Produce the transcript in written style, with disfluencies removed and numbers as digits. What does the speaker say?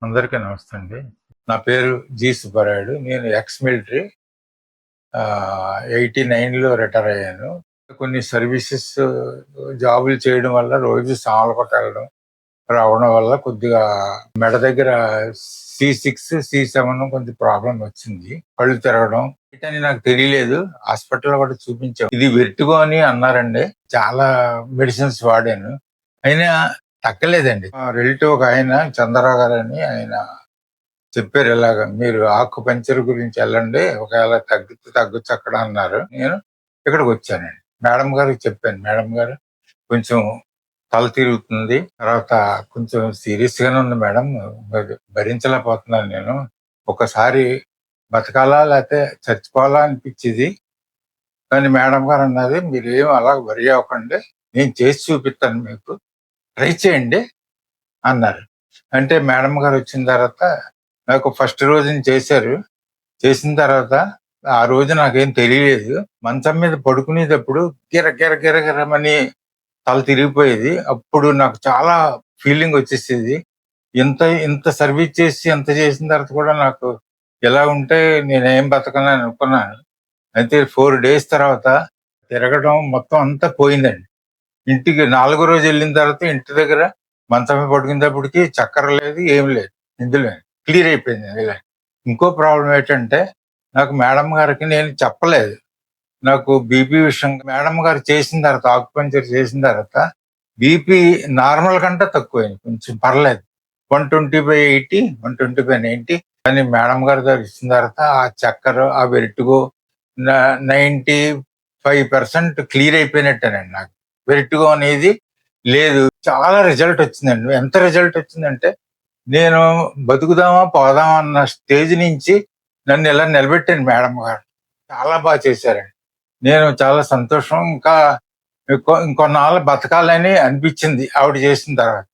అందరికీ నమస్తే అండి. నా పేరు జి. సుబ్బారాయుడు. నేను ఎక్స్ మిలిటరీ. 89లో రిటైర్ అయ్యాను. కొన్ని సర్వీసెస్ జాబులు చేయడం వల్ల రోజు సామలకోట వెళ్ళడం, రావడం వల్ల కొద్దిగా మెడ దగ్గర C6, C7 కొంచెం ప్రాబ్లం వచ్చింది. కళ్ళు తిరగడం అని నాకు తెలియలేదు. హాస్పిటల్లో కూడా చూపించాం. ఇది వెర్టిగో అని అన్నారండి. చాలా మెడిసిన్స్ వాడాను. అయినా తగ్గలేదండి. మా రిలేటివ్ ఒక ఆయన చంద్రరావు గారు అని ఆయన చెప్పారు, ఇలాగ మీరు ఆకు పంచర్ గురించి వెళ్ళండి, ఒకవేళ తగ్గొచ్చు అక్కడ అన్నారు. నేను ఇక్కడికి వచ్చానండి. మేడం గారికి చెప్పాను, మేడం గారు కొంచెం తల తిరుగుతుంది, తర్వాత కొంచెం సీరియస్ గానే ఉంది మేడం, భరించలేకపోతున్నాను నేను, ఒకసారి బతకాలా లేకపోతే చచ్చిపోవాలా అనిపించింది. కానీ మేడం గారు అన్నది, మీరు ఏం అలా వరి అవ్వకండి, నేను చేసి చూపిస్తాను, మీకు ట్రై చేయండి అన్నారు. అంటే మేడం గారు వచ్చిన తర్వాత నాకు ఫస్ట్ రోజున చేశారు. చేసిన తర్వాత ఆ రోజు నాకేం తెలియలేదు. మంచం మీద పడుకునేటప్పుడు గిరమని తల తిరిగిపోయేది. అప్పుడు నాకు చాలా ఫీలింగ్ వచ్చేసేది. ఇంత ఇంత సర్వీస్ చేసి ఎంత చేసిన తర్వాత కూడా నాకు ఎలా ఉంటే నేనేం బతకను అనుకున్నాను. అయితే 4 days తర్వాత తిరగడం మొత్తం అంతా పోయిందండి. ఇంటికి 4వ రోజు వెళ్ళిన తర్వాత ఇంటి దగ్గర మంచం మీద పడుకునేటప్పటికి చక్కెర లేదు, ఏం లేదు, ఇందులో క్లియర్ అయిపోయింది. ఇలా ఇంకో ప్రాబ్లం ఏంటంటే, నాకు మేడం గారికి నేను చెప్పలేదు, నాకు బీపీ విషయం మేడం గారు చేసిన తర్వాత, ఆకుపంచర్ చేసిన తర్వాత బీపీ నార్మల్ కంటే తక్కువైంది, కొంచెం పర్లేదు, 120/80, 120/90. కానీ మేడం గారి దగ్గర ఇచ్చిన తర్వాత ఆ చక్కెర, ఆ వెర్టిగో 95% క్లియర్ అయిపోయినట్టేనండి. నాకు వెర్టిగో అనేది లేదు. చాలా రిజల్ట్ వచ్చిందండి. ఎంత రిజల్ట్ వచ్చిందంటే, నేను బతుకుదామా పోదామా అన్న స్టేజ్ నుంచి నన్ను ఇలా నిలబెట్టాను మేడం గారు. చాలా బాగా చేశారండి. నేను చాలా సంతోషం. ఇంకా ఇంకొన్నాళ్ళు బతకాలని అనిపించింది ఆవిడ చేసిన తర్వాత.